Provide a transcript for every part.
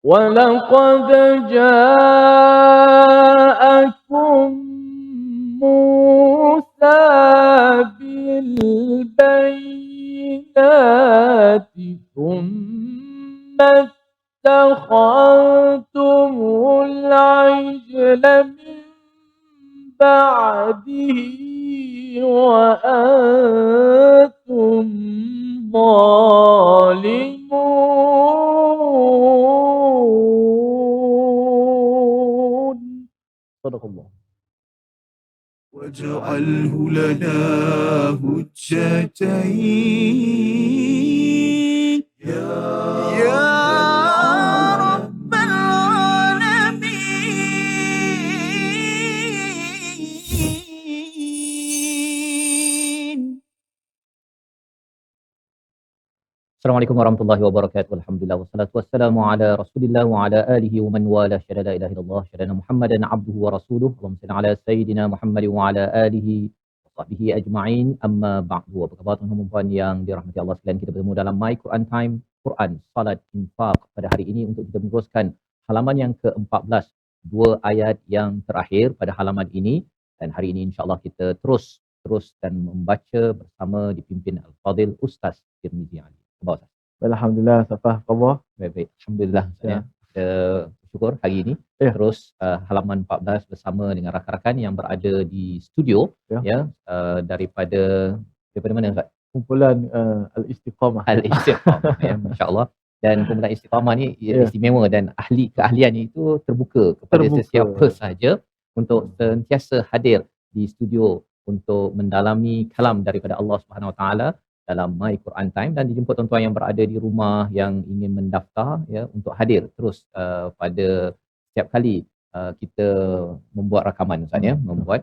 ولقد جاءكم موسى بالبينات ثم اتخذتم العجل من بعده وأنتم ظالمون. صدق الله. واجعله لنا حجتين يا رب العالمين. Assalamualaikum warahmatullahi wabarakatuh. Alhamdulillah wassalatu wassalamu ala Rasulillah wa ala alihi wa man wala syada la ilaha illallah syada Muhammadan abduhu wa rasuluhu. Allahumma salli ala sayidina Muhammad wa ala alihi wa sahbihi ajma'in. Amma ba'du. Apa khabar tuan-tuan dan puan yang dirahmati Allah sekalian? Kita bertemu dalam My Quran Time, Quran, Salat, Infaq pada hari ini untuk kita meneruskan halaman yang ke-14, dua ayat yang terakhir pada halaman ini, dan hari ini insya-Allah kita terus dan membaca bersama dipimpin Al-Fadil Ustaz Tirmizi Ali. Baik. Alhamdulillah, Safah, khabar? Baik. Alhamdulillah. Ya. Kita bersyukur hari ini terus halaman 14 bersama dengan rakan-rakan yang berada di studio daripada mana Ustaz? Kumpulan Al-Istiqamah. Al-Istiqamah ya, masya-Allah. Dan kumpulan Istiqamah ni istimewa dan keahliannya itu terbuka kepada sesiapa sahaja untuk sentiasa hadir di studio untuk mendalami kalam daripada Allah Subhanahu Wa Taala dalam My Quran Time, dan dijemput tuan-tuan yang berada di rumah yang ingin mendaftar untuk hadir terus pada setiap kali kita membuat rakaman Ustaz membuat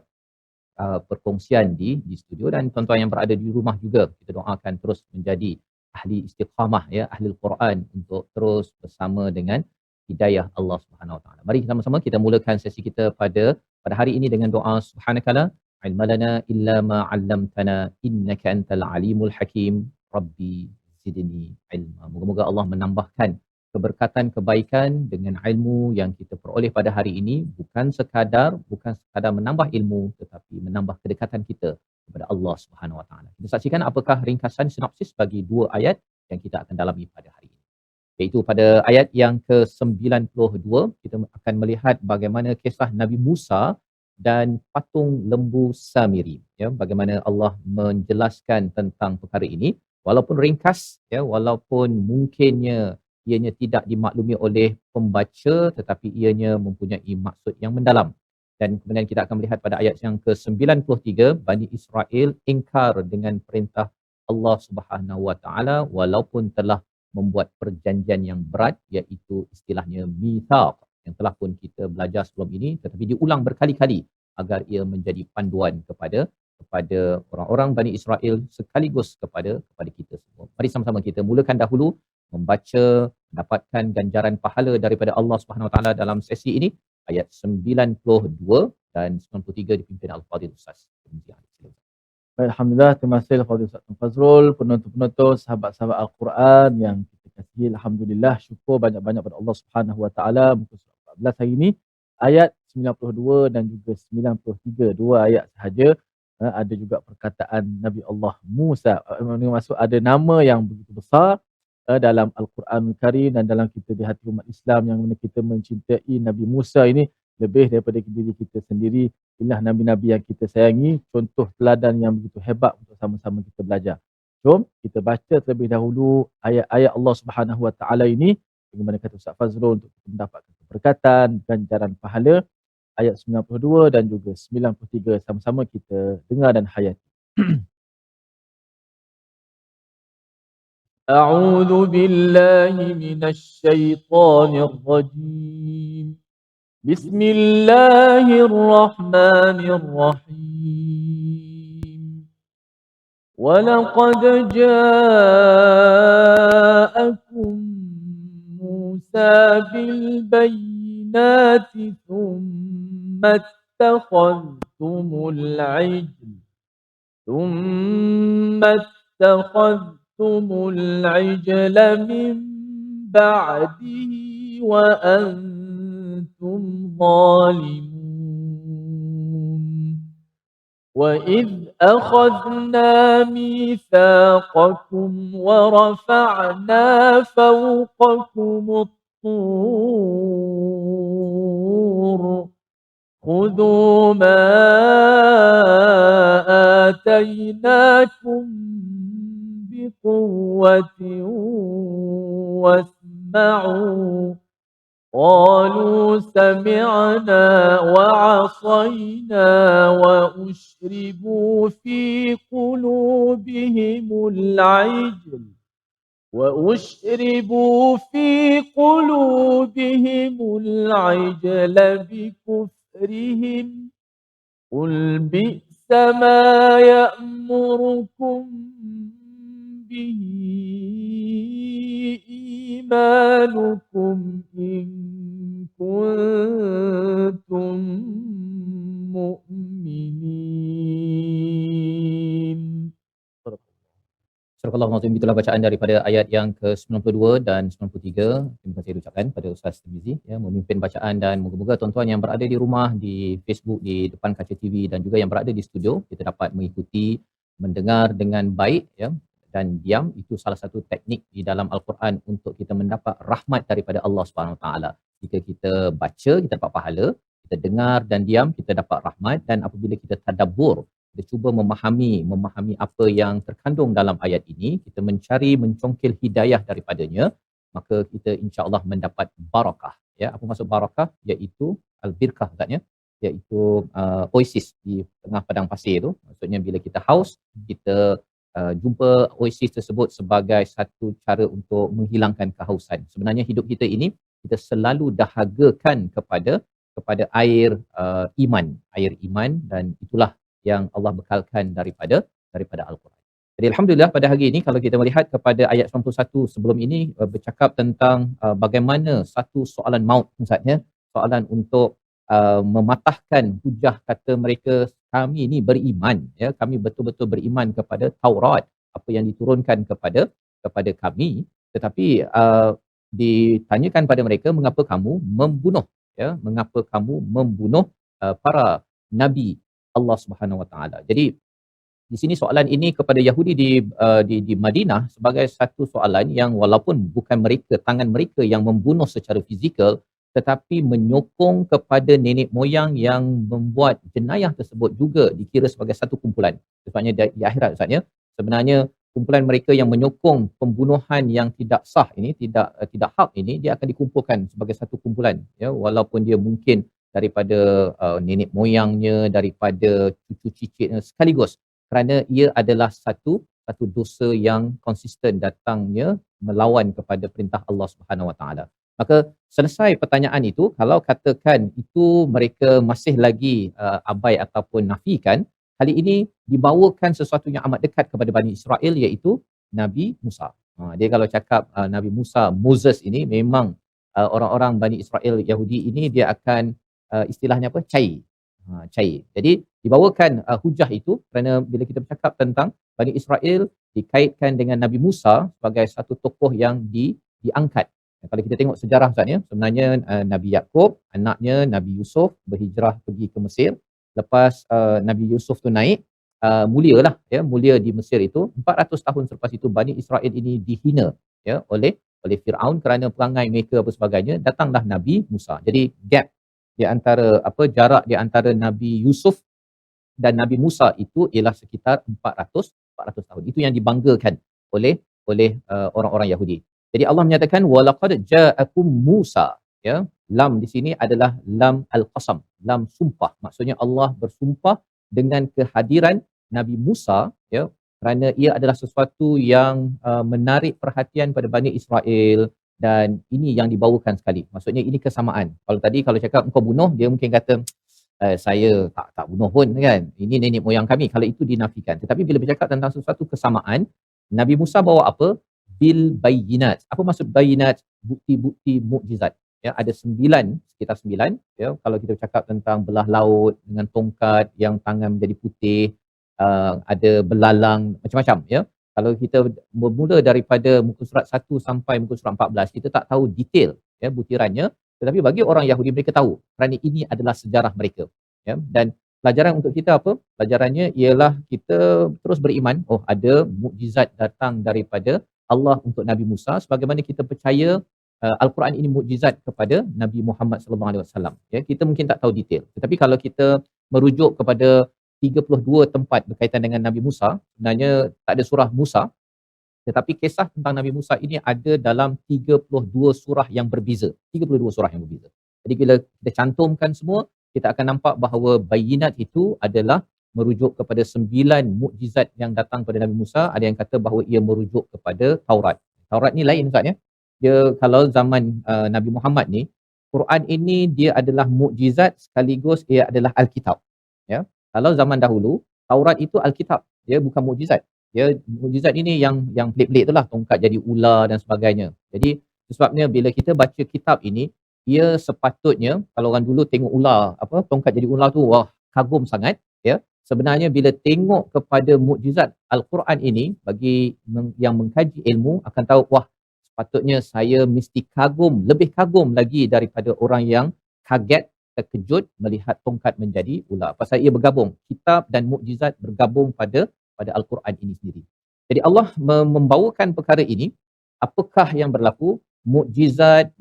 perkongsian di studio, dan tuan-tuan yang berada di rumah juga kita doakan terus menjadi ahli istiqamah ahli Al-Quran untuk terus bersama dengan hidayah Allah Subhanahu Wa Taala. Mari kita sama-sama kita mulakan sesi kita pada hari ini dengan doa subhanakala ilmalana illa ma 'allamtana innaka antal alimul hakim rabbi zidni ilma. Moga-moga Allah menambahkan keberkatan kebaikan dengan ilmu yang kita peroleh pada hari ini, bukan sekadar menambah ilmu tetapi menambah kedekatan kita kepada Allah Subhanahu Wa Taala. Kita saksikan apakah ringkasan sinopsis bagi dua ayat yang kita akan dalami pada hari ini. Iaitu pada ayat yang ke-92 kita akan melihat bagaimana kisah Nabi Musa dan patung lembu Samiri, bagaimana Allah menjelaskan tentang perkara ini walaupun ringkas, walaupun mungkinnya ianya tidak dimaklumi oleh pembaca tetapi ianya mempunyai maksud yang mendalam. Dan kemudian kita akan melihat pada ayat yang ke-93 Bani Israel ingkar dengan perintah Allah Subhanahu Wa Taala walaupun telah membuat perjanjian yang berat, iaitu istilahnya mitsaq yang telah pun kita belajar sebelum ini tetapi diulang berkali-kali agar ia menjadi panduan kepada orang-orang Bani Israel sekaligus kepada kita semua. Mari sama-sama kita mulakan dahulu membaca, mendapatkan ganjaran pahala daripada Allah Subhanahu Wa Taala dalam sesi ini, ayat 92 dan 93 dipimpin Al-Fadil Ustaz. Alhamdulillah, terima kasih kepada Ustaz Fazrul, penonton-penonton, sahabat-sahabat Al-Quran yang kita kasihi. Alhamdulillah, syukur banyak-banyak pada Allah Subhanahu Wa Taala. Muka surat 14 hari ini, ayat 92 dan juga 93, dua ayat sahaja. Ada juga perkataan Nabi Allah Musa, maksud ada nama yang begitu besar dalam Al-Quran Karim dan dalam kita di hati umat Islam yang mana kita mencintai Nabi Musa ini lebih daripada diri kita sendiri. Inilah nabi-nabi yang kita sayangi, contoh teladan yang begitu hebat untuk sama-sama kita belajar. Jom kita baca terlebih dahulu ayat-ayat Allah Subhanahu Wa Taala ini, bagaimana kata Ustaz Fazrul, untuk kita mendapatkan keberkatan, ganjaran pahala. Ayat 92 dan juga 93 sama-sama kita dengar dan hayati. أعوذ بالله من الشيطان الرجيم. بسم الله الرحمن الرحيم. ولقد جاءكم موسى بالبينات ثم اتخذتم العجل من بعده وأنتم ظالمون وإذ أخذنا ميثاقكم ورفعنا فوقكم الطور خذوا ما آتيناكم بقوة واسمعوا قالوا سمعنا وعصينا وأشربوا في قلوبهم العجل بكفرهم قل بئس ما يأمركم به إيمانكم إن كنتم مؤمنين. Surah Al-Azim, itulah bacaan daripada ayat yang ke-92 dan 93. Terima kasih ucapkan pada Ustaz Tirmizi ya, memimpin bacaan, dan moga-moga tuan-tuan yang berada di rumah, di Facebook, di depan kaca TV, dan juga yang berada di studio, kita dapat mengikuti, mendengar dengan baik ya, dan diam. Itu salah satu teknik di dalam Al-Quran untuk kita mendapat rahmat daripada Allah Subhanahu Wa Taala. Jika kita baca, kita dapat pahala; kita dengar dan diam, kita dapat rahmat. Dan apabila kita tadabbur, kita cuba memahami apa yang terkandung dalam ayat ini, kita mencongkil hidayah daripadanya, maka kita insya-Allah mendapat barakah ya. Apa maksud barakah? Iaitu al-birkah katanya, iaitu oasis di tengah padang pasir tu. Maksudnya bila kita haus, kita jumpa oasis tersebut sebagai satu cara untuk menghilangkan kehausan. Sebenarnya hidup kita ini, kita selalu dahagakan kepada air iman, dan itulah yang Allah bekalkan daripada Al-Quran. Jadi alhamdulillah pada hari ini kalau kita melihat kepada ayat 91 sebelum ini, bercakap tentang bagaimana satu soalan maut, maksudnya soalan untuk mematahkan hujah kata mereka, kami ni beriman ya, kami betul-betul beriman kepada Taurat, apa yang diturunkan kepada kami, tetapi ditanyakan pada mereka, mengapa kamu membunuh para nabi Allah Subhanahu Wa Taala. Jadi di sini soalan ini kepada Yahudi di Madinah sebagai satu soalan yang walaupun bukan tangan mereka yang membunuh secara fizikal, tetapi menyokong kepada nenek moyang yang membuat jenayah tersebut juga dikira sebagai satu kumpulan. Sebabnya di akhirat Ustaznya, sebenarnya kumpulan mereka yang menyokong pembunuhan yang tidak sah ini, tidak hak ini, dia akan dikumpulkan sebagai satu kumpulan ya, walaupun dia mungkin daripada nenek moyangnya, daripada cucu cicitnya sekaligus, kerana ia adalah satu dosa yang konsisten datangnya melawan kepada perintah Allah Subhanahu Wa Taala. Maka selesai pertanyaan itu, kalau katakan itu mereka masih lagi abai ataupun nafikan, kali ini dibawakan sesuatu yang amat dekat kepada Bani Israel, iaitu Nabi Musa. Dia kalau cakap Nabi Musa, Moses ini, memang orang-orang Bani Israel Yahudi ini dia akan istilahnya apa? Cair. Jadi dibawakan hujah itu kerana bila kita bercakap tentang Bani Israel dikaitkan dengan Nabi Musa sebagai satu tokoh yang diangkat. Kalau kita tengok sejarah Ustaz ya, sebenarnya Nabi Yaakob, anaknya Nabi Yusuf berhijrah pergi ke Mesir. Lepas Nabi Yusuf tu naik, mulia di Mesir itu. 400 tahun selepas itu Bani Israel ini dihina ya oleh Firaun kerana perangai mereka apa sebagainya. Datanglah Nabi Musa. Jadi gap di antara jarak di antara Nabi Yusuf dan Nabi Musa itu ialah sekitar 400 tahun. Itu yang dibanggakan oleh orang-orang Yahudi. Jadi Allah menyatakan walaqad ja'akum Musa ya. Lam di sini adalah lam al-qasam, lam sumpah. Maksudnya Allah bersumpah dengan kehadiran Nabi Musa ya, kerana ia adalah sesuatu yang menarik perhatian pada Bani Israel, dan ini yang dibawakan sekali. Maksudnya ini kesamaan. Kalau tadi kalau cakap engkau bunuh, dia mungkin kata saya tak bunuh pun kan. Ini nenek moyang kami. Kalau itu dinafikan. Tetapi bila bercakap tentang sesuatu kesamaan, Nabi Musa bawa apa? Bil bayinat. Apa maksud bayinat? Bukti-bukti mukjizat. Ya, ada sekitar 9 ya. Kalau kita bercakap tentang belah laut dengan tongkat yang tangan menjadi putih, ada belalang macam-macam ya. Kalau kita bermula daripada muka surat 1 sampai muka surat 14, kita tak tahu detail ya butirannya, tetapi bagi orang Yahudi mereka tahu kerana ini adalah sejarah mereka. Ya, dan pelajaran untuk kita apa? Pelajarannya ialah kita terus beriman, oh ada mukjizat datang daripada Allah untuk Nabi Musa sebagaimana kita percaya Al-Quran ini mukjizat kepada Nabi Muhammad sallallahu alaihi wasallam. Ya, kita mungkin tak tahu detail. Tetapi kalau kita merujuk kepada 32 tempat berkaitan dengan Nabi Musa, sebenarnya tak ada surah Musa, tetapi kisah tentang Nabi Musa ini ada dalam 32 surah yang berbeza. 32 surah yang berbeza. Jadi bila kita cantumkan semua, kita akan nampak bahawa bayinat itu adalah merujuk kepada 9 mukjizat yang datang kepada Nabi Musa. Ada yang kata bahawa ia merujuk kepada Taurat. Taurat ni lain Ustaz ya. Dia kalau zaman Nabi Muhammad ni, Quran ini dia adalah mukjizat sekaligus ia adalah Alkitab. Ya. Kalau zaman dahulu, Taurat itu Alkitab. Dia bukan mukjizat. Ya, mukjizat ini yang pelik-pelik itulah, tongkat jadi ular dan sebagainya. Jadi sebabnya bila kita baca kitab ini, ia sepatutnya kalau orang dulu tengok ular, tongkat jadi ular tu, wah, kagum sangat, ya. Sebenarnya bila tengok kepada mukjizat Al-Quran ini, bagi yang mengkaji ilmu akan tahu, wah, sepatutnya saya mesti kagum, lebih kagum lagi daripada orang yang kaget, terkejut melihat tongkat menjadi ular. Pasal ia bergabung, kitab dan mukjizat bergabung pada Al-Quran ini sendiri. Jadi Allah membawakan perkara ini, apakah yang berlaku? Mukjizat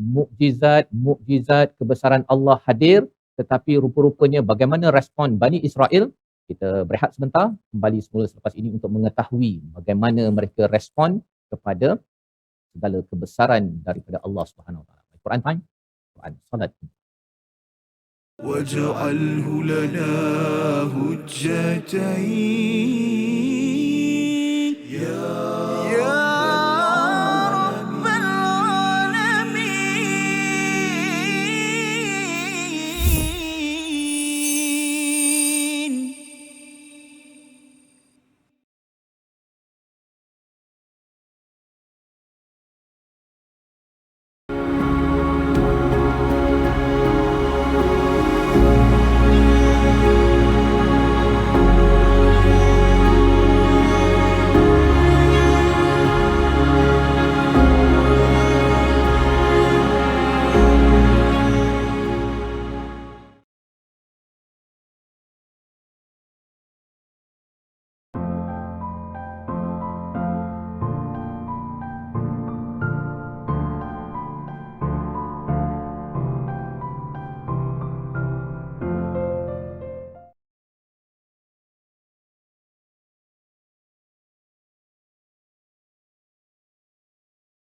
kebesaran Allah hadir, tetapi rupa-rupanya bagaimana respon Bani Israel? Kita berehat sebentar, kembali semula selepas ini untuk mengetahui bagaimana mereka respon kepada segala kebesaran daripada Allah Subhanahu Wa Taala. Quran time, Quran salat. واجعله لنا هجتين يا رب العالمين.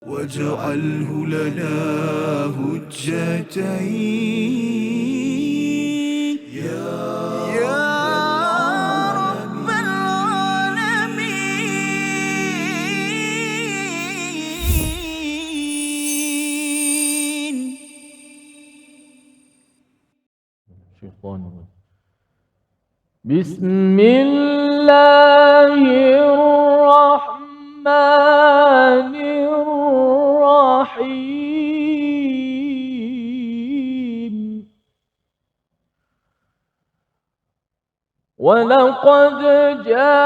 واجعله لنا هجتين يا رب العالمين. بسم الله الرحمن الرحيم. ولقد جاءكم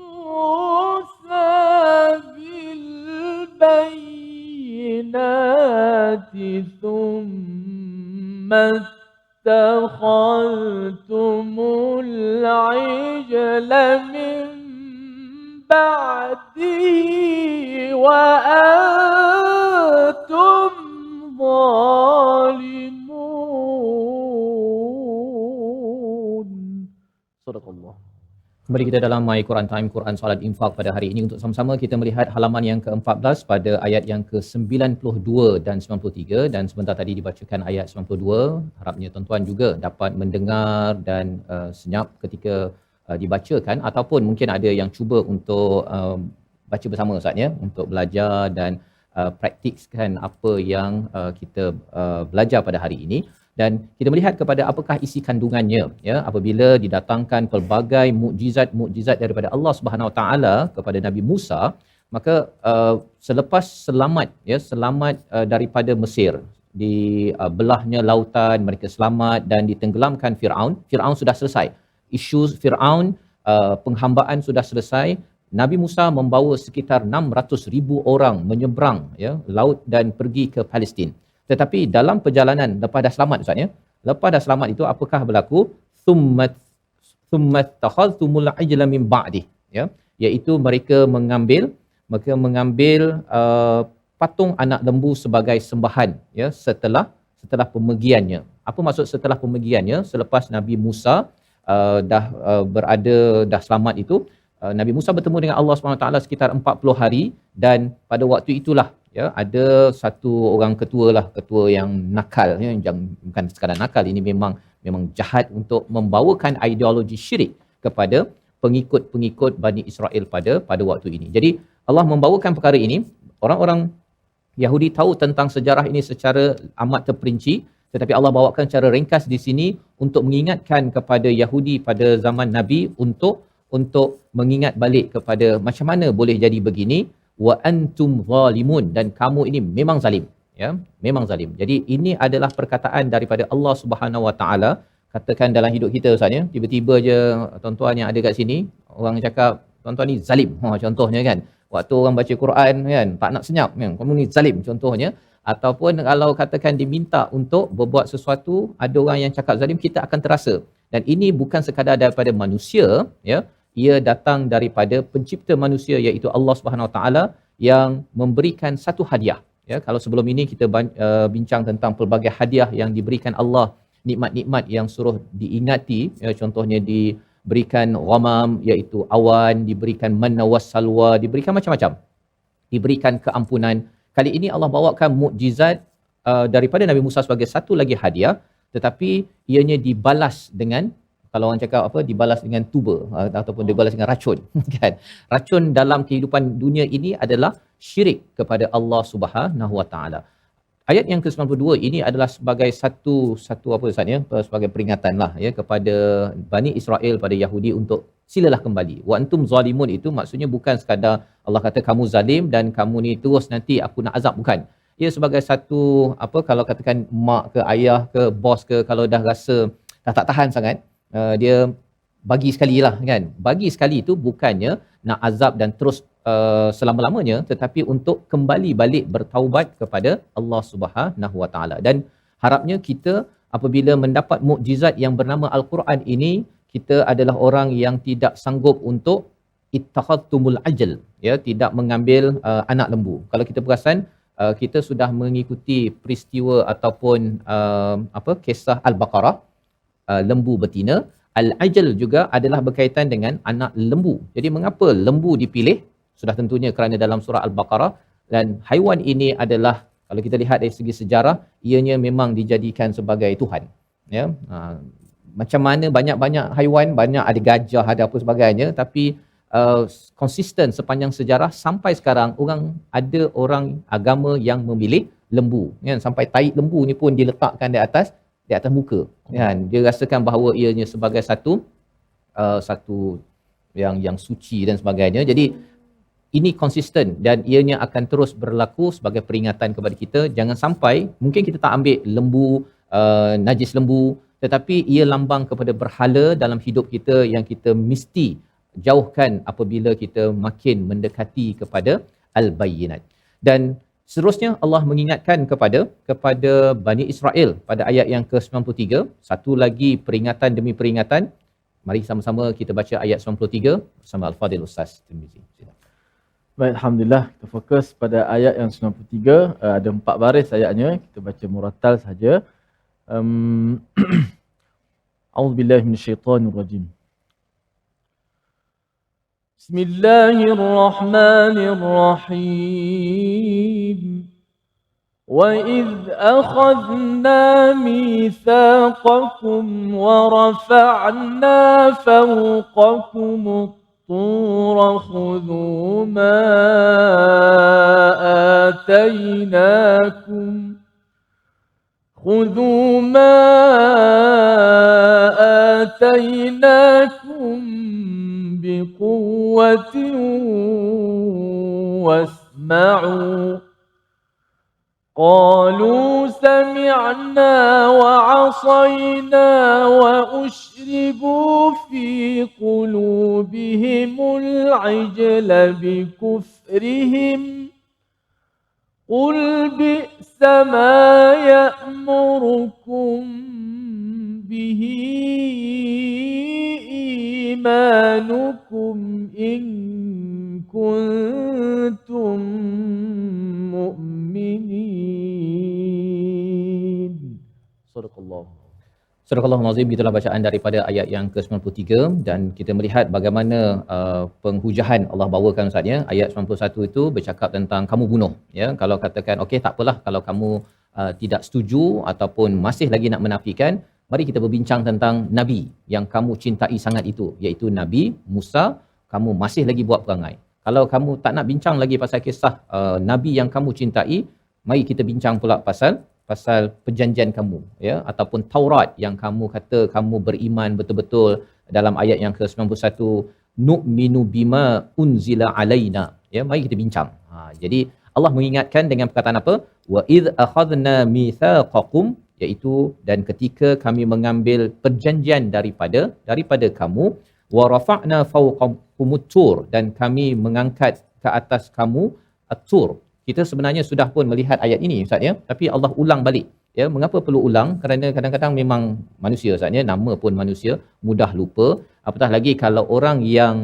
موسى بالبينات ثم اتخذتم العجل من بعده وأنتم ظالمون. صدق الله. Kembali kita dalam My Quran Time, Quran Salat Infak pada hari ini untuk sama-sama kita melihat halaman yang ke-14 pada ayat yang ke-92 dan 93, dan sebentar tadi dibacakan ayat 92. Harapnya tuan-tuan juga dapat mendengar dan senyap ketika dibacakan, ataupun mungkin ada yang cuba untuk baca bersama Ustaz ya, untuk belajar dan praktiskan apa yang kita belajar pada hari ini. Dan kita melihat kepada apakah isi kandungannya ya, apabila didatangkan pelbagai mukjizat daripada Allah Subhanahu Wa Taala kepada Nabi Musa, maka selepas selamat daripada Mesir, di belahnya lautan, mereka selamat dan ditenggelamkan Firaun sudah selesai. isu Firaun, penghambaan sudah selesai. Nabi Musa membawa sekitar 600,000 orang menyeberang ya laut dan pergi ke Palestin. Tetapi dalam perjalanan lepas dah selamat Ustaz ya. Lepas dah selamat itu apakah berlaku? Summat takhaztumul ajla min ba'di ya, iaitu mereka mengambil patung anak lembu sebagai sembahan ya setelah pemergiannya. Apa maksud setelah pemergiannya? Selepas Nabi Musa dah selamat itu, Nabi Musa bertemu dengan Allah SWT sekitar 40 hari, dan pada waktu itulah ya ada satu orang ketua yang nakal ya, yang bukan sekadar nakal, ini memang jahat untuk membawakan ideologi syirik kepada pengikut Bani Israel pada waktu ini. Jadi Allah membawakan perkara ini, orang-orang Yahudi tahu tentang sejarah ini secara amat terperinci, tetapi Allah bawakan secara ringkas di sini untuk mengingatkan kepada Yahudi pada zaman Nabi untuk mengingat balik kepada macam mana boleh jadi begini, wa antum zalimun, dan kamu ini memang zalim ya, memang zalim. Jadi ini adalah perkataan daripada Allah Subhanahu Wa Taala. Katakan dalam hidup kita Ustaz ya, tiba-tiba je tuan-tuan yang ada kat sini orang cakap tuan-tuan ni zalim, contohnya kan, waktu orang baca Quran kan tak nak senyap kan, kamu ni zalim contohnya. Ataupun kalau katakan diminta untuk berbuat sesuatu, ada orang yang cakap zalim, kita akan terasa. Dan ini bukan sekadar daripada manusia ya, ia datang daripada pencipta manusia iaitu Allah Subhanahu Wa Taala yang memberikan satu hadiah ya. Kalau sebelum ini kita bincang tentang pelbagai hadiah yang diberikan Allah, nikmat-nikmat yang suruh diingati ya, contohnya diberikan ghamam iaitu awan, diberikan manna wassalwa, diberikan macam-macam, diberikan keampunan. Kali ini Allah bawakan mukjizat daripada Nabi Musa sebagai satu lagi hadiah, tetapi ianya dibalas dengan, kalau orang cakap apa, dibalas dengan tuba ataupun dibalas dengan racun kan. Racun dalam kehidupan dunia ini adalah syirik kepada Allah Subhanahu Wa Taala. Ayat yang ke-92 ini adalah sebagai satu apa Ustaz ya, sebagai peringatanlah ya kepada Bani Israel, pada Yahudi, untuk silalah kembali. Wa antum zalimun itu maksudnya bukan sekadar Allah kata kamu zalim dan kamu ni terus nanti aku nak azab, bukan. Ia sebagai satu apa, kalau katakan mak ke ayah ke bos ke, kalau dah rasa dah tak tahan sangat, dia bagi sekali lah kan. Bagi sekali itu bukannya nak azab dan terus selama-lamanya, tetapi untuk kembali balik bertaubat kepada Allah Subhanahu Wa Taala. Dan harapnya kita apabila mendapat mukjizat yang bernama Al-Quran ini, kita adalah orang yang tidak sanggup untuk ittakhadtumul ajal ya, tidak mengambil anak lembu. Kalau kita perasan, kita sudah mengikuti peristiwa ataupun kisah Al-Baqarah, lembu betina. Al-ajal juga adalah berkaitan dengan anak lembu. Jadi mengapa lembu dipilih? Sudah tentunya kerana dalam surah Al-Baqarah, dan haiwan ini adalah, kalau kita lihat dari segi sejarah, ianya memang dijadikan sebagai Tuhan ya. Macam mana banyak-banyak haiwan, banyak ada gajah, ada apa sebagainya, tapi konsisten sepanjang sejarah sampai sekarang, ada orang agama yang memilih lembu kan, sampai tahi lembu ni pun diletakkan di atas muka kan. Dia rasakan bahawa ianya sebagai satu yang suci dan sebagainya. Jadi ini konsisten dan ianya akan terus berlaku sebagai peringatan kepada kita. Jangan sampai, mungkin kita tak ambil lembu, najis lembu, tetapi ia lambang kepada berhala dalam hidup kita yang kita mesti jauhkan apabila kita makin mendekati kepada al-bayyinat. Dan seterusnya Allah mengingatkan kepada Bani Israel pada ayat yang ke-93, satu lagi peringatan demi peringatan. Mari sama-sama kita baca ayat 93 bersama Al-Fadil Ustaz Tirmizi. Baik, alhamdulillah, kita fokus pada ayat yang 93. Ada 4 baris ayatnya, kita baca murattal saja. A'udzubillahi minasyaitonirrajim. Bismillahirrahmanirrahim. وَإِذْ أَخَذْنَا مِيثَاقَكُمْ وَرَفَعْنَا فَوْقَكُمُ الطُّورَ خُذُوا مَا آتَيْنَاكُمْ بِقُوَّةٍ وَاسْمَعُوا قالوا سمعنا وعصينا وأشربوا في قلوبهم العجل بكفرهم قل بئس ما يأمركم به إيمانكم إن كنتم مؤمنين. صدق الله. Surah Al-Azim, itulah bacaan daripada ayat yang ke-93 dan kita melihat bagaimana penghujahan Allah bawakan Ustaz ya. Ayat 91 itu bercakap tentang kamu bunuh ya. Kalau katakan okey tak apalah kalau kamu tidak setuju ataupun masih lagi nak menafikan, mari kita berbincang tentang nabi yang kamu cintai sangat itu, iaitu Nabi Musa. Kamu masih lagi buat perangai. Kalau kamu tak nak bincang lagi pasal kisah nabi yang kamu cintai, mari kita bincang pula pasal perjanjian kamu ya, ataupun Taurat yang kamu kata kamu beriman betul-betul. Dalam ayat yang ke-91, nu'minu bima unzila alaina ya, mari kita bincang. Jadi Allah mengingatkan dengan perkataan apa? Wa idh akhadna mitsaqakum, iaitu dan ketika kami mengambil perjanjian daripada kamu, wa rafa'na fawqakumut tur, dan kami mengangkat ke atas kamu at-tur. Kita sebenarnya sudah pun melihat ayat ini Ustaz ya, tapi Allah ulang balik ya. Mengapa perlu ulang? Kerana kadang-kadang memang manusia Ustaz ya, nama pun manusia mudah lupa, apatah lagi kalau orang yang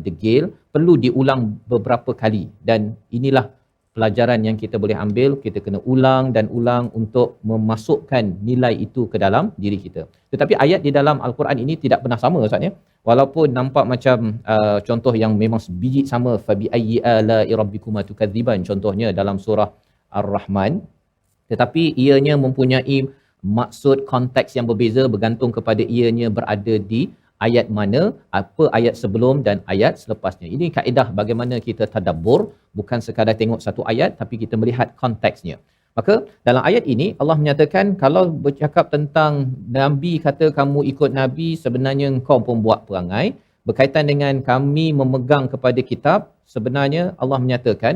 degil, perlu diulang beberapa kali. Dan inilah pelajaran yang kita boleh ambil, kita kena ulang dan ulang untuk memasukkan nilai itu ke dalam diri kita. Tetapi ayat di dalam Al-Quran ini tidak pernah sama Ustaz ya. Walaupun nampak macam contoh yang memang sebiji sama, fabi ayyi ala'i rabbikuma tukadziban contohnya dalam surah Ar-Rahman, tetapi ianya mempunyai maksud konteks yang berbeza bergantung kepada ianya berada di ayat mana, apa ayat sebelum dan ayat selepasnya. Ini kaedah bagaimana kita tadabbur, bukan sekadar tengok satu ayat tapi kita melihat konteksnya. Maka dalam ayat ini Allah menyatakan kalau bercakap tentang Nabi, kata kamu ikut Nabi, sebenarnya engkau pun buat perangai. Berkaitan dengan kami memegang kepada kitab, sebenarnya Allah menyatakan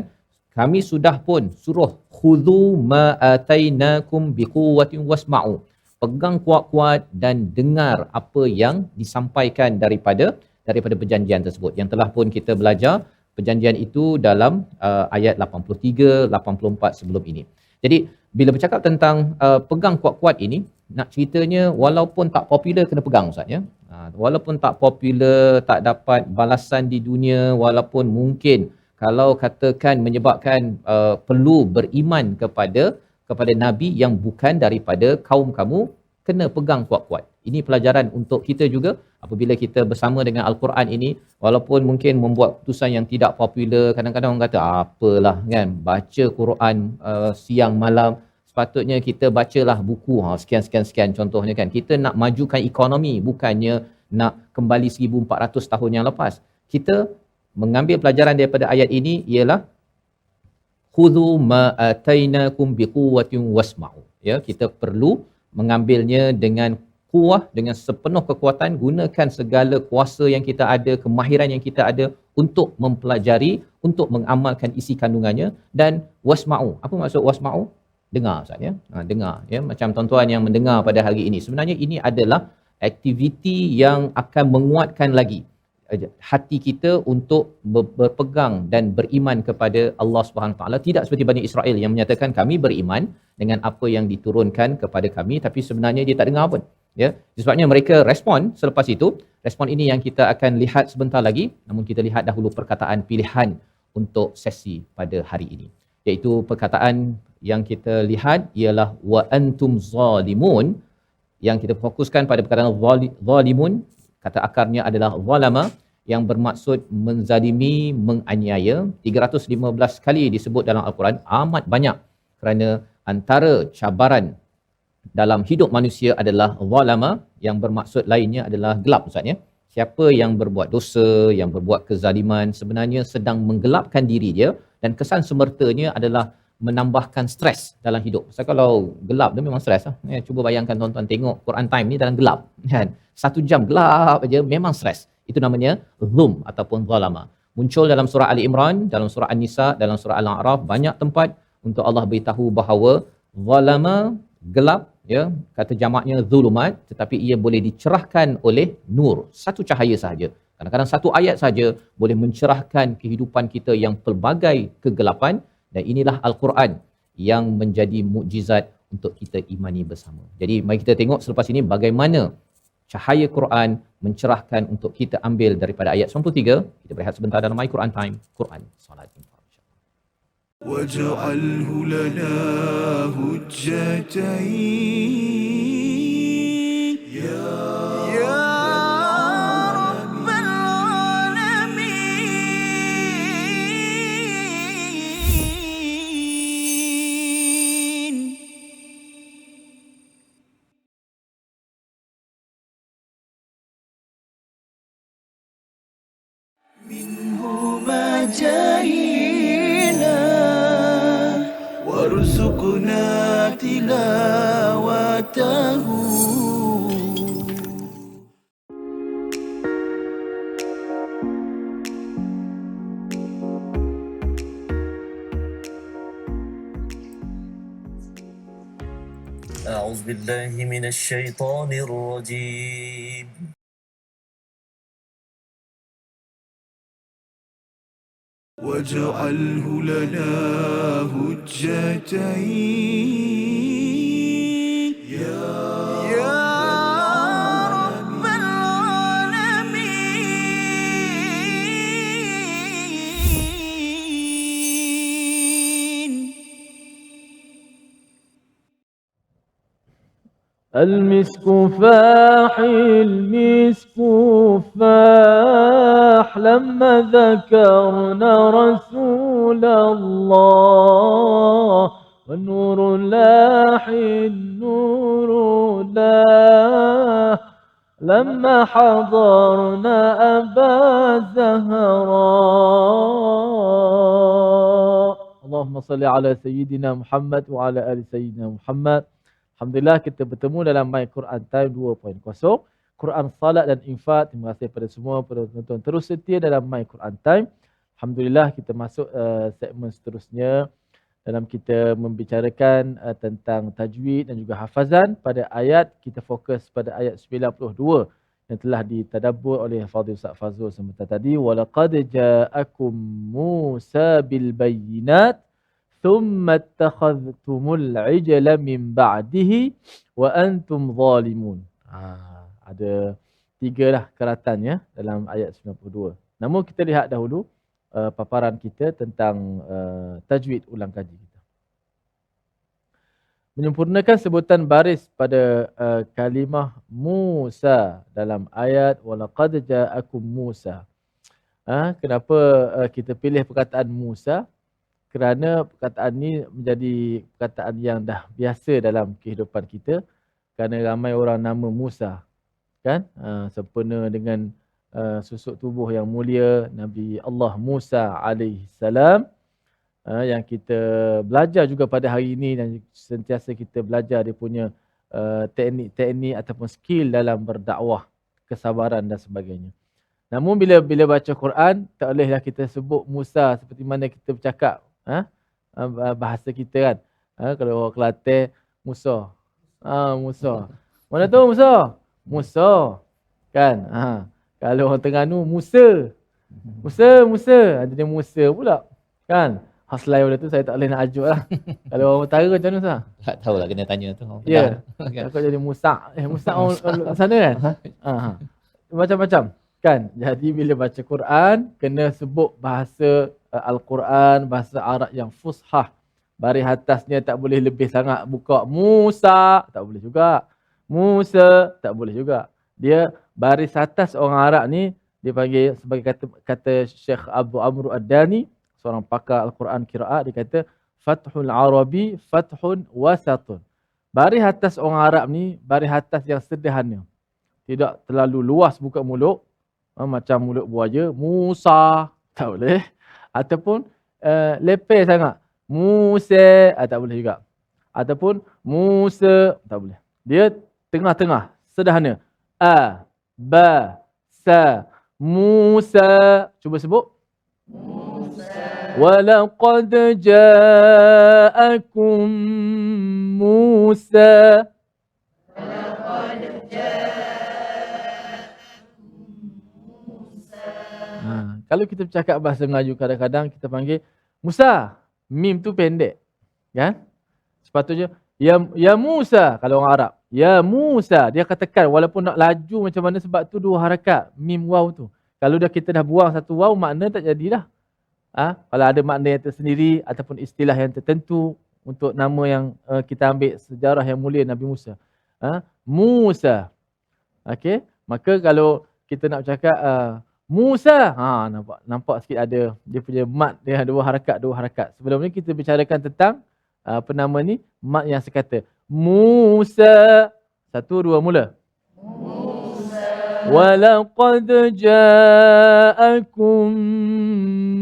kami sudah pun suruh khudhu ma atainakum biquwwatin wasma'u, pegang kuat-kuat dan dengar apa yang disampaikan daripada perjanjian tersebut, yang telah pun kita belajar perjanjian itu dalam ayat 83, 84 sebelum ini. Jadi bila bercakap tentang pegang kuat-kuat ini, nak ceritanya walaupun tak popular kena pegang Ustaz ya. Walaupun tak popular, tak dapat balasan di dunia, walaupun mungkin kalau katakan menyebabkan perlu beriman kepada nabi yang bukan daripada kaum kamu, kena pegang kuat-kuat. Ini pelajaran untuk kita juga apabila kita bersama dengan Al-Quran ini. Walaupun mungkin membuat keputusan yang tidak popular, kadang-kadang orang kata apalah kan, baca Quran siang malam, sepatutnya kita bacalah buku sekian contohnya kan. Kita nak majukan ekonomi, bukannya nak kembali 1400 tahun yang lepas. Kita mengambil pelajaran daripada ayat ini ialah khudhu ma atainakum biquwwatin wasma'u ya. Kita perlu mengambilnya dengan kuah, dengan sepenuh kekuatan, gunakan segala kuasa yang kita ada, kemahiran yang kita ada untuk mempelajari, untuk mengamalkan isi kandungannya. Dan wasma'u, apa maksud wasma'u? Dengar Ustaz ya. Dengar ya, macam tuan-tuan yang mendengar pada hari ini. Sebenarnya ini adalah aktiviti yang akan menguatkan lagi hati kita untuk berpegang dan beriman kepada Allah Subhanahu taala, tidak seperti Bani Israel yang menyatakan kami beriman dengan apa yang diturunkan kepada kami, tapi sebenarnya dia tak dengar pun ya. Sebabnya mereka respon selepas itu. Respon ini yang kita akan lihat sebentar lagi, namun kita lihat dahulu perkataan pilihan untuk sesi pada hari ini, iaitu perkataan yang kita lihat ialah wa antum zalimun. Yang kita fokuskan pada perkataan zalimun, kata akarnya adalah zalama, yang bermaksud menzalimi, menganiaya. 315 kali disebut dalam Al-Quran, amat banyak, kerana antara cabaran dalam hidup manusia adalah zalama, yang bermaksud lainnya adalah gelap Ustaz ya. Siapa yang berbuat dosa, yang berbuat kezaliman, sebenarnya sedang menggelapkan diri dia, dan kesan semertanya adalah menambahkan stres dalam hidup. So, kalau gelap dia memang stres lah. Cuba bayangkan tuan-tuan tengok Quran time ni dalam gelap kan. 1 jam gelap aja memang stres. Itu namanya zulm ataupun zalama. Muncul dalam surah Ali Imran, dalam surah An-Nisa, dalam surah Al-A'raf, banyak tempat untuk Allah beritahu bahawa zalama gelap, ya, kata jamaknya zulumat, tetapi ia boleh dicerahkan oleh nur, satu cahaya sahaja. Kadang-kadang satu ayat saja boleh mencerahkan kehidupan kita yang pelbagai kegelapan, dan inilah Al-Quran yang menjadi mukjizat untuk kita imani bersama. Jadi mari kita tengok selepas ini bagaimana cahaya Quran mencerahkan untuk kita ambil daripada ayat 93. Kita berehat sebentar dalam My Quran Time, Quran Salat Infaq. واجعله لنا هجتين يا رب العالمين. منه ما جاهينا وارزقنا تلاوته. أعوذ بالله من الشيطان الرجيم. واجعله لنا هجتين يا رب العالمين. المسك فاح المسك فاح لما ذكرنا رسول الله والنور لاح النور لاح لما حضرنا أبا زهراء. اللهم صل على سيدنا محمد وعلى آل سيدنا محمد. Alhamdulillah kita bertemu dalam My Quran Time 2.0, Quran Salat dan Infak. Terima kasih kepada semua penonton terus setia dalam My Quran Time. Alhamdulillah kita masuk segmen seterusnya dalam kita membicarakan tentang tajwid dan juga hafazan. Pada ayat kita fokus pada ayat 92 yang telah ditadabbur oleh Fadil Ustaz Fazrul sebentar tadi. Walaqad ja'akum Musa bil bayyinat thumma attakhadhtumul ijla min ba'dihi wa antum zalimun. Ada 3 lah keratannya dalam ayat 92. Namun kita lihat dahulu paparan kita tentang tajwid ulang kaji kita. Menyempurnakan sebutan baris pada kalimah Musa dalam ayat walaqad ja'akum Musa. Kenapa kita pilih perkataan Musa? Kerana perkataan ni menjadi perkataan yang dah biasa dalam kehidupan kita, kerana ramai orang nama Musa, kan? Sempena dengan susuk tubuh yang mulia Nabi Allah Musa alaihi salam, yang kita belajar juga pada hari ini dan sentiasa kita belajar dia punya teknik-teknik ataupun skill dalam berdakwah, kesabaran dan sebagainya. Namun bila baca Quran, tak bolehlah kita sebut Musa seperti mana kita bercakap bahasa kita kan. Kalau orang Kelantan, Musa. Musa. Mana tu Musa? Musa. Kan? Kalau orang Terengganu, Musa. Musa. Jadi Musa pula. Kan? Khas lain tu saya tak boleh nak ajuk lah. Kalau orang utara macam mana Ustaz? Tak tahulah, kena tanya tu. Ya. Aku jadi Musa. Musa orang sana kan? Macam-macam. Kan? Jadi bila baca Quran, kena sebut bahasa Al-Quran, bahasa Arab yang fushah. Baris atasnya tak boleh lebih sangat buka Musa, tak boleh juga. Musa, tak boleh juga. Dia baris atas orang Arab ni, dia panggil sebagai kata Syekh Abu Amr Ad-Dani, seorang pakar Al-Quran Qiraat, dia kata Fathul Arabi, Fathun Wasatun. Baris atas orang Arab ni, baris atas yang sederhana. Tidak terlalu luas buka mulut, macam mulut buaya, Musa, tak boleh. Ataupun lepeh sangat, Musa, tak boleh juga. Ataupun Musa, tak boleh. Dia tengah-tengah, sederhana. A, Ba, Sa, Musa. Cuba sebut. Musa. Walaqad ja'akum Musa. Kalau kita bercakap bahasa Melayu kadang-kadang kita panggil Musa. Mim tu pendek. Kan? Sepatutnya ya Musa kalau orang Arab. Ya Musa. Dia akan tekan walaupun nak laju macam mana sebab tu dua harakat. Mim waw tu. Kalau kita dah buang satu waw makna tak jadilah. Kalau ada makna yang tersendiri ataupun istilah yang tertentu untuk nama yang kita ambil sejarah yang mulia Nabi Musa. Musa. Okey. Maka kalau kita nak bercakap Musa, nampak sikit ada dia punya mat dia dua harakat. Sebelum ni kita bicarakan tentang apa nama ni mat yang sekata. Musa. 1 2 mula. Musa. Walaqad ja'akum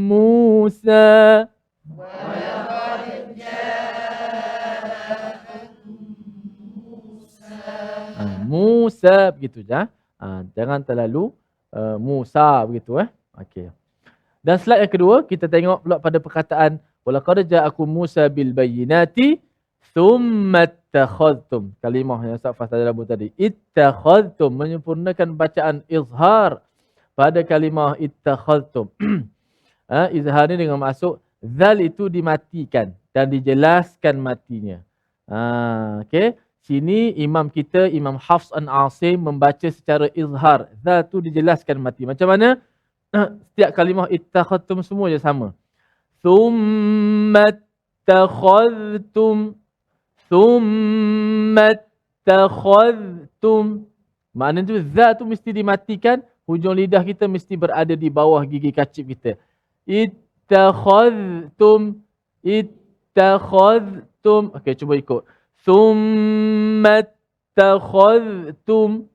Musa. Walaqad ja'akum Musa. Musa begitu je. Jangan terlalu Musa begitu Okey. Dan slide yang kedua kita tengok pula pada perkataan walaqad ja'akum Musa bil bayyinati thumma ittakhadhtum. Kalimah yang Ustaz Fas tadi sebut tadi. Ittakhadhtum menyempurnakan bacaan izhar pada kalimah ittakhadhtum. Izhar ni dengan maksud zal itu dimatikan dan dijelaskan matinya. Okey. Sini imam kita, Imam Hafs an Asim membaca secara izhar. Zal tu dijelaskan mati. Macam mana? Setiap kalimah ittakhadtum semua je sama. Thumma ittakhadhtum. Thumma ittakhadhtum. Maknanya tu zal tu mesti dimatikan. Hujung lidah kita mesti berada di bawah gigi kacip kita. Ittakhadhtum. Ittakhadhtum. Okey, cuba ikut. Thumma ittakhadhtum.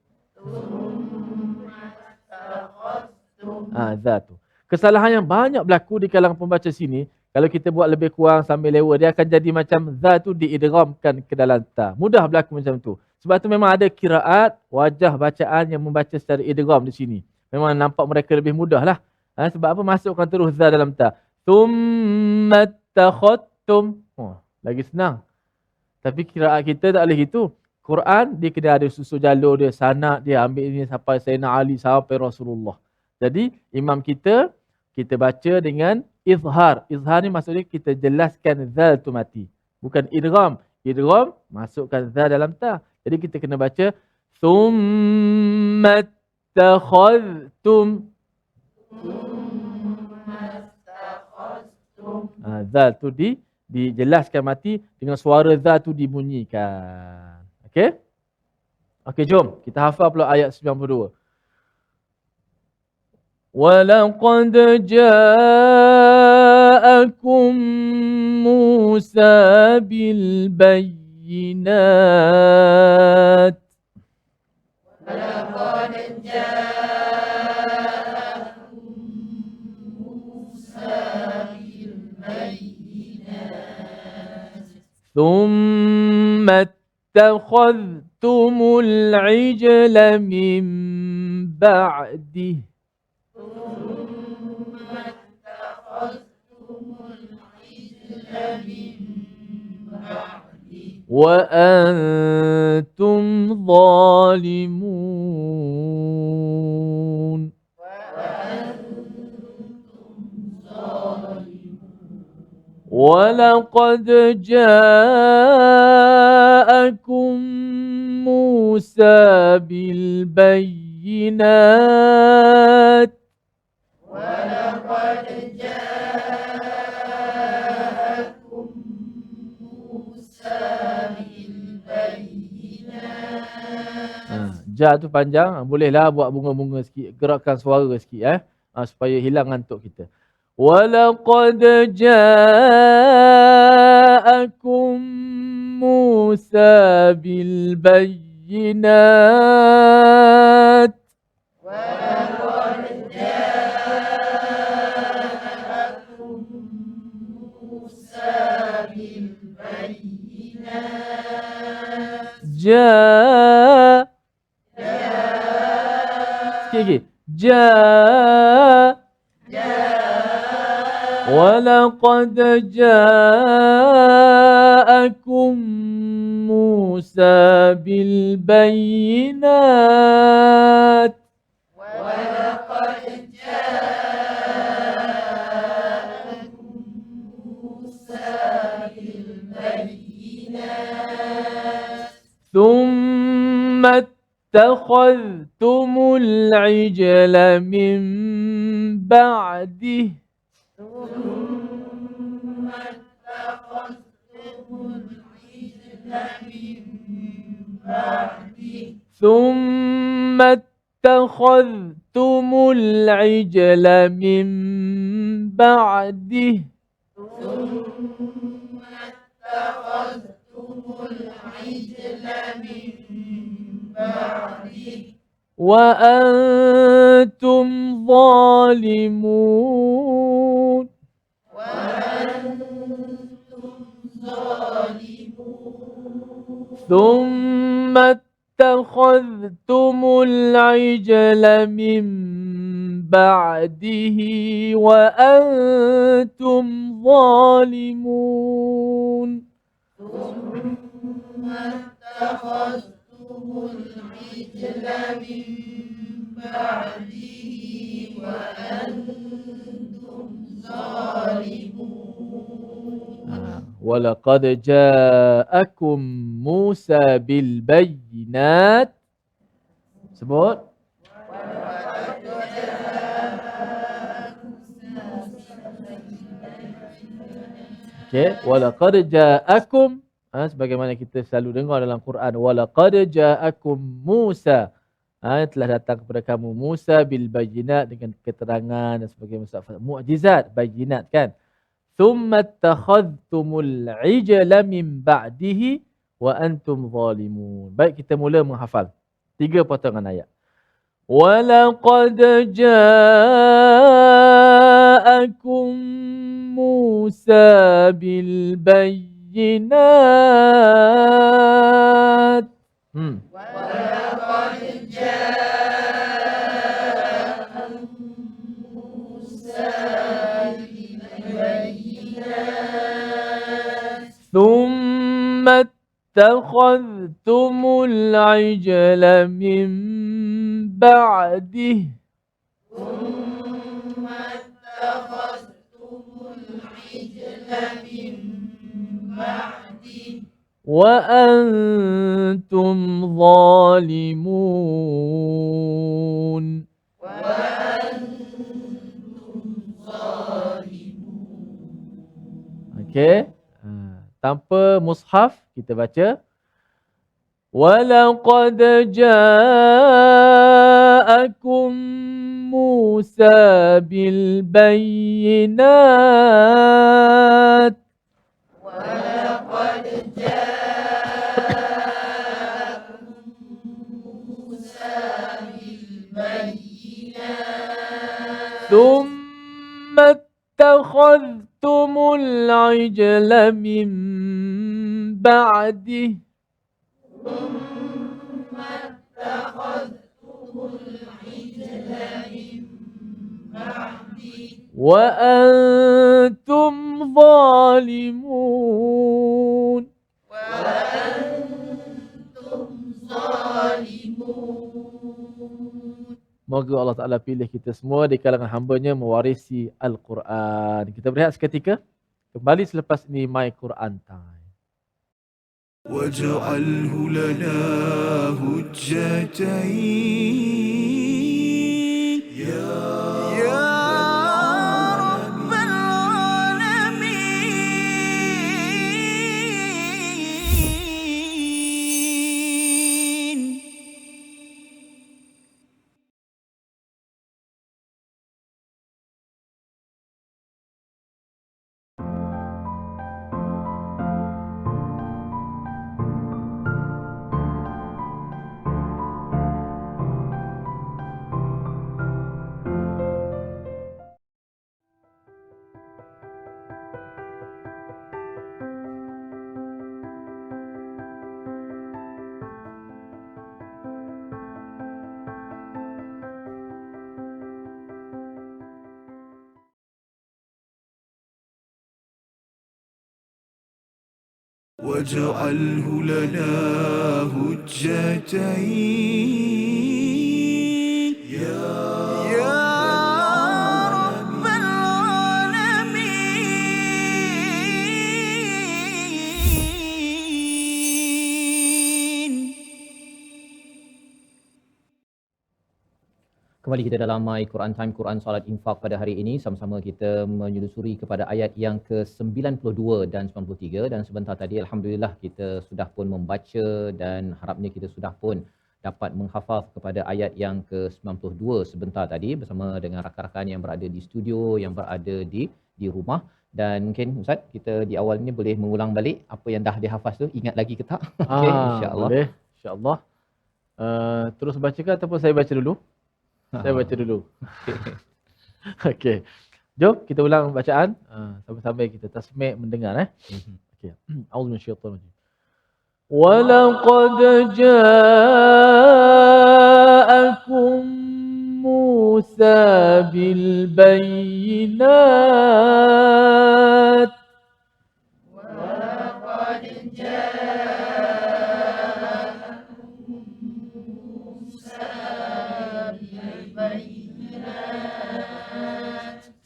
Zatu. Kesalahan yang banyak berlaku di kalangan pembaca sini, kalau kita buat lebih kurang sambil lewa, dia akan jadi macam zatu diidghamkan ke dalam ta. Mudah berlaku macam tu. Sebab tu memang ada kiraat, wajah bacaan yang membaca secara idgham di sini. Memang nampak mereka lebih mudah lah. Sebab apa? Masukkan terus za dalam ta. Thumma ittakhadhtum. Lagi senang. Tapi kiraat kita tak boleh gitu. Quran dia kena ada susun jalur dia, sanad dia, ambil ini sampai Sayyidina Ali sampai Rasulullah. Jadi imam kita baca dengan izhar. Izhar ni maksudnya kita jelaskan zal tu mati. Bukan idgham. Idgham masukkan zal dalam ta. Jadi kita kena baca thumma ittakhadhtum. Zal tu dijelaskan mati dengan suara za tu dibunyikan. Okey? Okey, jom kita hafal pula ayat 92. وَلَقَدْ جَاءَكُمْ مُوسَى بِالْبَيِّنَاتِ وَلَقَدْ جَاءَكُمْ مُوسَى بِالْبَيِّنَاتِ ثُمَّ اتَّخَذْتُمُ الْعِجْلَ مِنْ بَعْدِهِ وأنتم ظالمون ولقد جاءكم موسى بالبينات ولقد جاءكم موسى بالبينات. Ja tu panjang, bolehlah buat bunga-bunga sikit, gerakkan suara sikit supaya hilang ngantuk kita. ولقد جاءكم موسى بالبينات ولقد جاءكم موسى بالبينات sikit lagi ولقد جاءكم موسى بالبينات ثم اتخذتم العجل من بعده ثم اتخذتم العجل من بعده وأنتم ظالمون ثم اتخذتم العجل من بعده وأنتم ظالمون ولقد جاءكم موسى بالبينات sebut okey walaqad ja'akum sebagaimana kita selalu dengar dalam Quran walaqad ja'akum Musa telah datang kepada kamu Musa bil bayyinat dengan keterangan dan sebagainya mukjizat bayyinat kan thumma takhadhtumul ijla min ba'dihi wa antum zalimun. Baik kita mula menghafal 3 potongan ayat. Walaqad ja'akum Musa bil bayyinat. Walaqad ja'akum Musa ثم اتخذتم العجل من بعده وأنتم ظالمون Okey. Tanpa mushaf kita baca walaqad ja'akum Musa bil bayyinat walaqad ja'akum Musa bil bayyinat thumma اتخذتم العجل من بعده وأنتم ظالمون Moga Allah Ta'ala pilih kita semua di kalangan hamba-Nya mewarisi Al-Quran. Kita berehat seketika. Kembali selepas ini My Quran Time. واجعله لنا هجتين يا رب العالمين. واجعله لنا هجتين يا رب العالمين. Kembali kita dalam My Quran Time, Quran Salat Infak pada hari ini. Sama-sama kita menyelusuri kepada ayat yang ke-92 dan 93. Dan sebentar tadi Alhamdulillah kita sudah pun membaca dan harapnya kita sudah pun dapat menghafaz kepada ayat yang ke-92 sebentar tadi bersama dengan rakan-rakan yang berada di studio, yang berada di rumah. Dan mungkin Ustaz, kita di awal ini boleh mengulang balik apa yang dah dihafaz tu, ingat lagi ke tak? Okey, insya-Allah. Boleh, insya-Allah. Terus bacakan ataupun saya baca dulu? Saya baca dulu. Okey. Jom kita ulang bacaan. Sambil-sambil kita tasmi' mendengar Okey. A'udzu minasyaitonir rajim. وَلَقَدْ جَاءَكُم مُوسَى بِالْبَيِّنَاتِ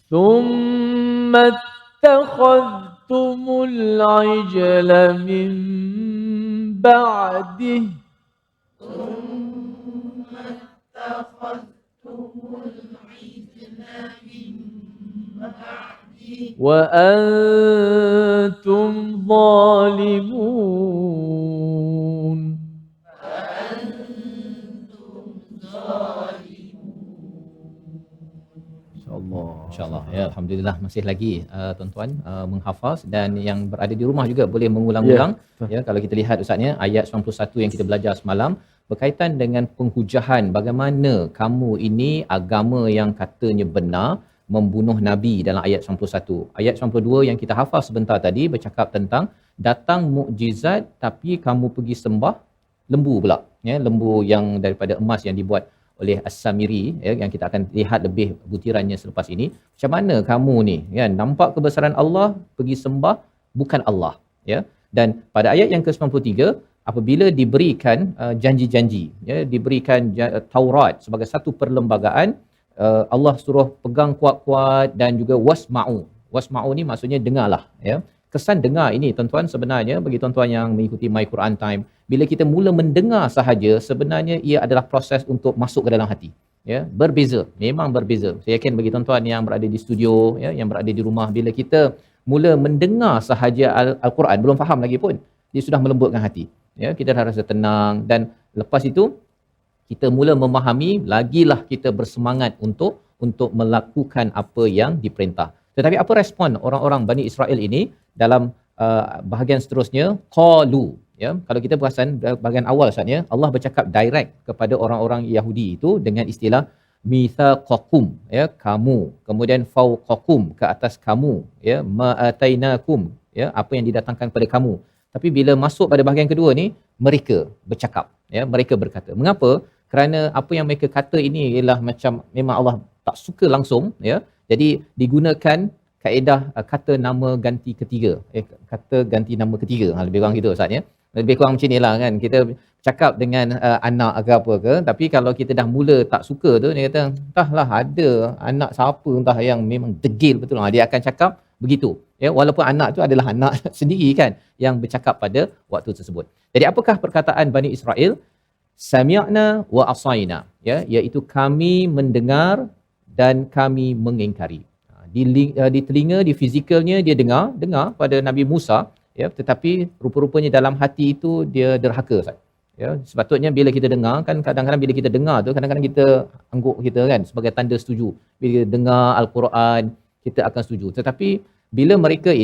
ثُمَّ اتَّخَذْتُمُ الْعِجْلَ مِنْ بَعْدِهِ وَأَنْتُمْ ظَالِمُونَ. InsyaAllah. InsyaAllah. Ya, Alhamdulillah masih lagi tuan-tuan menghafaz dan yang berada di rumah juga boleh mengulang-ulang. Ya, kalau kita lihat Ustaznya ayat 91 yang kita belajar semalam berkaitan dengan penghujahan bagaimana kamu ini agama yang katanya benar membunuh Nabi dalam ayat 91. Ayat 92 yang kita hafaz sebentar tadi bercakap tentang datang mukjizat tapi kamu pergi sembah lembu pula. Ya, lembu yang daripada emas yang dibuat oleh As-Samiri, ya, yang kita akan lihat lebih butirannya selepas ini. Macam mana kamu ni kan nampak kebesaran Allah pergi sembah bukan Allah, ya. Dan pada ayat yang ke-93 apabila diberikan janji-janji, ya, diberikan Taurat sebagai satu perlembagaan, Allah suruh pegang kuat-kuat dan juga wasma'u. Wasma'u ni maksudnya dengarlah, ya. Kesan dengar ini tuan-tuan sebenarnya bagi tuan-tuan yang mengikuti My Quran Time, bila kita mula mendengar sahaja sebenarnya ia adalah proses untuk masuk ke dalam hati. Ya, berbeza, memang berbeza. Saya yakin bagi tuan-tuan yang berada di studio, ya, yang berada di rumah, bila kita mula mendengar sahaja Al-Quran belum faham lagi pun, dia sudah melembutkan hati. Ya, kita dah rasa tenang dan lepas itu kita mula memahami, lagilah kita bersemangat untuk melakukan apa yang diperintah. Tetapi apa respon orang-orang Bani Israel ini dalam bahagian seterusnya? Qalu, ya, kalau kita perasan bahagian awal saatnya Allah bercakap direct kepada orang-orang Yahudi itu dengan istilah mitsaqakum, ya, kamu, kemudian fawqakum, ke atas kamu, ya, ma'atainakum, ya, apa yang didatangkan kepada kamu. Tapi bila masuk pada bahagian kedua ni mereka bercakap, ya, mereka berkata. Mengapa? Kerana apa yang mereka kata ini ialah macam memang Allah tak suka langsung, ya. Jadi digunakan kaedah kata nama ganti ketiga, kata ganti nama ketiga, lebih kurang gitu Ustaz, ya. Lebih kurang macam inilah kan, kita cakap dengan anak ke apa ke, tapi kalau kita dah mula tak suka tu, dia kata entahlah ada anak siapa entah yang memang degil betul, dia akan cakap begitu, ya, walaupun anak tu adalah anak sendiri kan yang bercakap pada waktu tersebut. Jadi apakah perkataan Bani Israel? Sami'na wa asaina, ya, iaitu kami mendengar dan kami mengingkari. Di telinga, di fizikalnya dia dengar pada Nabi Musa, ya, tetapi rupa-rupanya dalam hati itu dia derhaka, Ustaz. Ya, sepatutnya bila kita dengar kan, kadang-kadang bila kita dengar tu kadang-kadang kita angguk kita kan sebagai tanda setuju. Bila kita dengar Al-Quran kita akan setuju. Tetapi bila mereka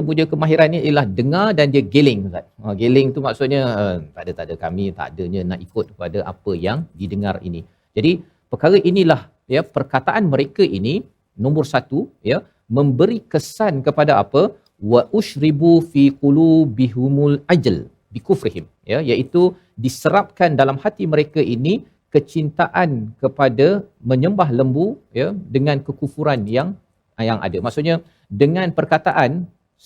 punya kemahiran ni ialah dengar dan dia geling, Ustaz. Geling tu maksudnya tak ada kami tak adanya nak ikut kepada apa yang didengar ini. Jadi perkara inilah, ya, perkataan mereka ini nombor satu, ya, memberi kesan kepada apa? Wa ushribu fi qulubihumul ajl bikufrihim, ya, iaitu diserapkan dalam hati mereka ini kecintaan kepada menyembah lembu, ya, dengan kekufuran yang ada. Maksudnya dengan perkataan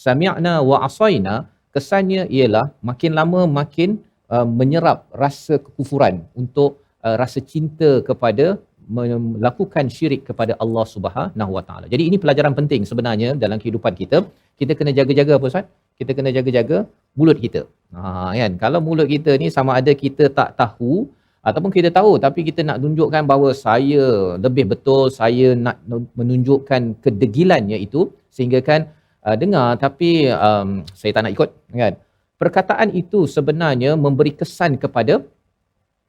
sami'na wa asaina, kesannya ialah makin lama makin menyerap rasa kekufuran untuk rasa cinta kepada melakukan syirik kepada Allah Subhanahu Wa Taala. Jadi ini pelajaran penting sebenarnya dalam kehidupan kita. Kita kena jaga-jaga apa Ustaz? Kita kena jaga-jaga mulut kita. Kan? Kalau mulut kita ni sama ada kita tak tahu ataupun kita tahu tapi kita nak tunjukkan bahawa saya lebih betul, saya nak menunjukkan kedegilannya itu sehingga kan dengar tapi saya tak nak ikut, kan? Perkataan itu sebenarnya memberi kesan kepada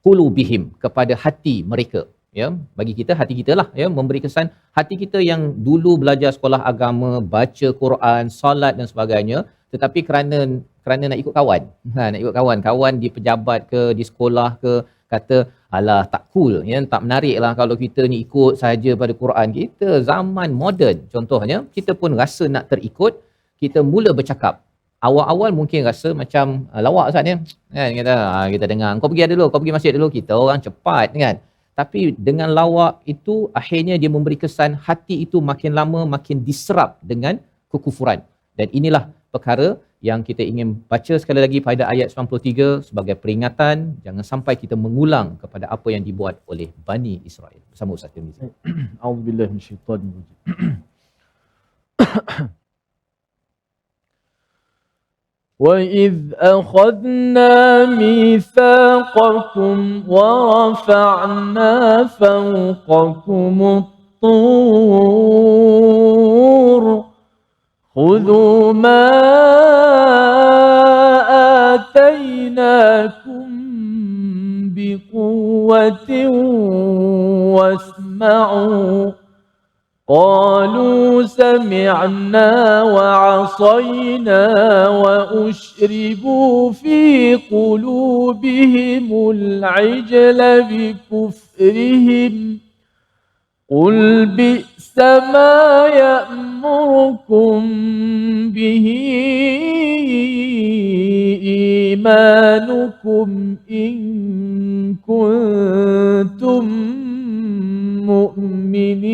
qulubihim, kepada hati mereka, ya. Bagi kita hati kita lah, ya, memberi kesan hati kita yang dulu belajar sekolah agama, baca Quran, solat dan sebagainya, tetapi kerana nak ikut kawan, nak ikut kawan di pejabat ke, di sekolah ke, kata alah tak cool, ya, tak menarik lah kalau kita ni ikut sahaja pada Quran. Kita zaman moden contohnya, kita pun rasa nak terikut, kita mula bercakap. Awal-awal mungkin rasa macam lawak Ustaz ni, kan, kita dengar kau pergi dulu, kau pergi masjid dulu, kita orang cepat, kan. Tapi dengan lawak itu akhirnya dia memberi kesan hati itu makin lama makin diserap dengan kekufuran. Dan inilah perkara yang kita ingin baca sekali lagi pada ayat 93 sebagai peringatan jangan sampai kita mengulang kepada apa yang dibuat oleh Bani Israel. Bersama Ustaz Tirmizi. A'udzubillahi minasyaitanir rajim. وَإِذْ أَخَذْنَا مِيثَاقَكُمْ وَرَفَعْنَا فَوْقَكُمُ الطُّورَ خُذُوا مَا آتَيْنَاكُمْ بِقُوَّةٍ وَاسْمَعُوا قالوا سمعنا وعصينا وأشربوا في قلوبهم العجل بكفرهم قل بئس ما يأمركم به إيمانكم إن كنتم mu'minin.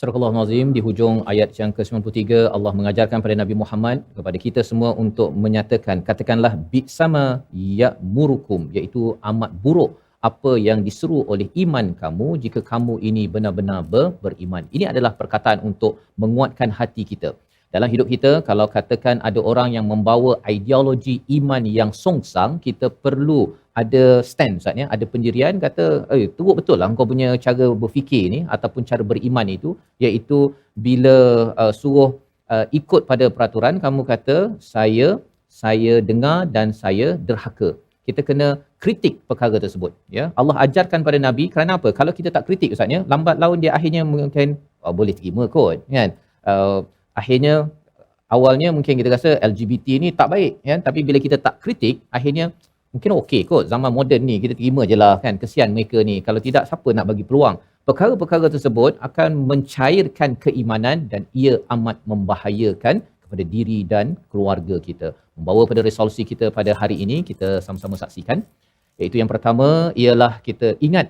Surah Al-Nazim di hujung ayat yang ke-93 Allah mengajarkan pada Nabi Muhammad kepada kita semua untuk menyatakan, katakanlah bi'sama ya'murukum, iaitu amat buruk apa yang diseru oleh iman kamu jika kamu ini benar-benar beriman. Ini adalah perkataan untuk menguatkan hati kita. Dalam hidup kita, kalau katakan ada orang yang membawa ideologi iman yang songsang, kita perlu ada stand, Ustaz, ya, ada pendirian, kata, teruk betul lah kau punya cara berfikir ni ataupun cara beriman itu, iaitu bila suruh ikut pada peraturan, kamu kata saya dengar dan saya derhaka. Kita kena kritik perkara tersebut, ya. Allah ajarkan pada Nabi, kerana apa? Kalau kita tak kritik, Ustaz, ya, lambat laun dia akhirnya mungkin boleh terima kot, kan. Akhirnya awalnya mungkin kita rasa LGBT ni tak baik, kan, tapi bila kita tak kritik, akhirnya mungkin okey kot, zaman moden ni kita terima je lah, kan, kesian mereka ni, kalau tidak siapa nak bagi peluang. Perkara-perkara tersebut akan mencairkan keimanan dan ia amat membahayakan kepada diri dan keluarga kita. Membawa pada resolusi kita pada hari ini, kita sama-sama saksikan, iaitu yang pertama ialah kita ingat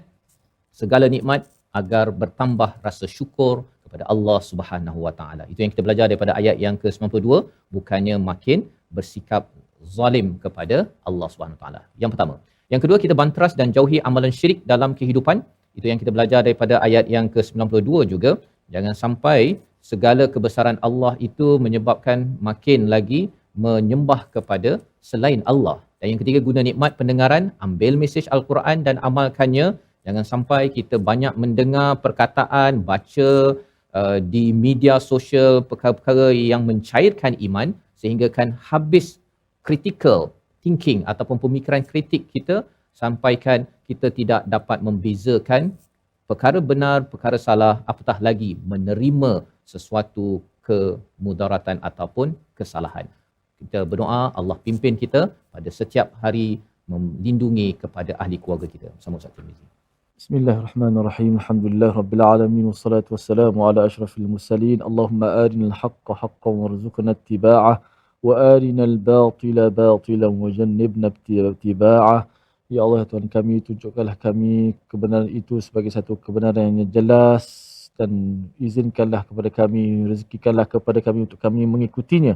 segala nikmat agar bertambah rasa syukur kepada Allah Subhanahu Wa Taala. Itu yang kita belajar daripada ayat yang ke-92, bukannya makin bersikap zalim kepada Allah Subhanahu Wa Taala. Yang pertama. Yang kedua, kita bantras dan jauhi amalan syirik dalam kehidupan. Itu yang kita belajar daripada ayat yang ke-92 juga. Jangan sampai segala kebesaran Allah itu menyebabkan makin lagi menyembah kepada selain Allah. Dan yang ketiga, guna nikmat pendengaran, ambil mesej Al-Quran dan amalkannya. Jangan sampai kita banyak mendengar perkataan, baca di media sosial perkara-perkara yang mencairkan iman sehingga kan habis critical thinking ataupun pemikiran kritik kita, sampaikan kita tidak dapat membezakan perkara benar, perkara salah, apatah lagi menerima sesuatu kemudaratan ataupun kesalahan. Kita berdoa Allah pimpin kita pada setiap hari melindungi kepada ahli keluarga kita. Bersama Ustaz Tirmizi. Bismillahirrahmanirrahim. Alhamdulillah rabbil alamin wassalatu wassalamu ala asyrafil mursalin. Allahumma arinal haqqa haqqan warzuqna ittiba'ah wa arinal batila batilan wajannibna ittiba'ah. Ya Allah, Tuhan kami, tunjukkanlah kami kebenaran itu sebagai satu kebenaran yang jelas dan izinkanlah kepada kami, rezekikanlah kepada kami untuk kami mengikutinya,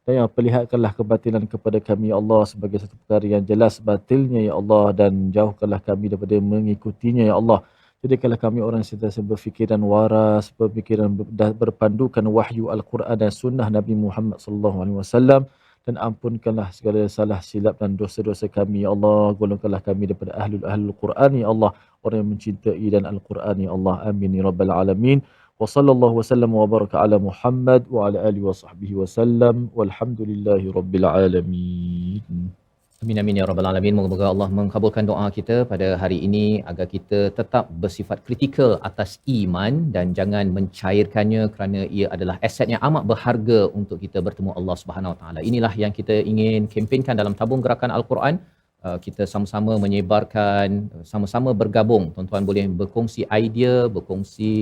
dan yang perlihatkanlah kebatilan kepada kami ya Allah sebagai satu perkara yang jelas batilnya ya Allah, dan jauhkanlah kami daripada mengikutinya ya Allah. Jadikanlah kami orang yang sentiasa berfikiran waras, berfikiran berpandukan wahyu Al-Quran dan sunnah Nabi Muhammad sallallahu alaihi wasallam, dan ampunkanlah segala salah silap dan dosa-dosa kami ya Allah. Golongkanlah kami daripada ahlul Quran ya Allah, orang yang mencintai dan Al-Quran ya Allah. Amin ya rabbal alamin. Wa sallallahu wasallam wa baraka ala Muhammad wa ala alihi wa sahbihi wasallam walhamdulillahi rabbil alamin. Amin amin ya rabbal alamin. Moga-moga Allah mengabulkan doa kita pada hari ini agar kita tetap bersifat kritikal atas iman dan jangan mencairkannya, kerana ia adalah aset yang amat berharga untuk kita bertemu Allah Subhanahu Wa Taala. Inilah yang kita ingin kempenkan dalam tabung gerakan Al-Quran. Kita sama-sama menyebarkan, sama-sama bergabung. Tuan-tuan boleh berkongsi idea, berkongsi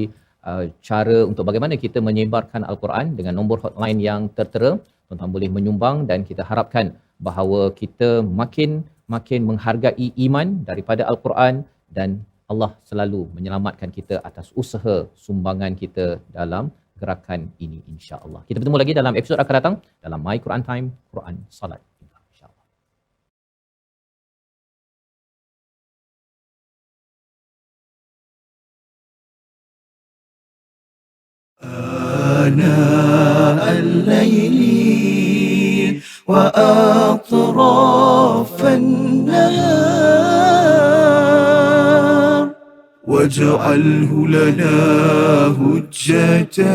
cara untuk bagaimana kita menyebarkan Al-Quran dengan nombor hotline yang tertera. Tuan-tuan boleh menyumbang dan kita harapkan bahawa kita makin menghargai iman daripada Al-Quran, dan Allah selalu menyelamatkan kita atas usaha sumbangan kita dalam gerakan ini, insya-Allah. Kita bertemu lagi dalam episod akan datang dalam My Quran Time, Quran Salat. InsyaAllah. آناء الليل وأطراف النهار واجعله لنا هجتين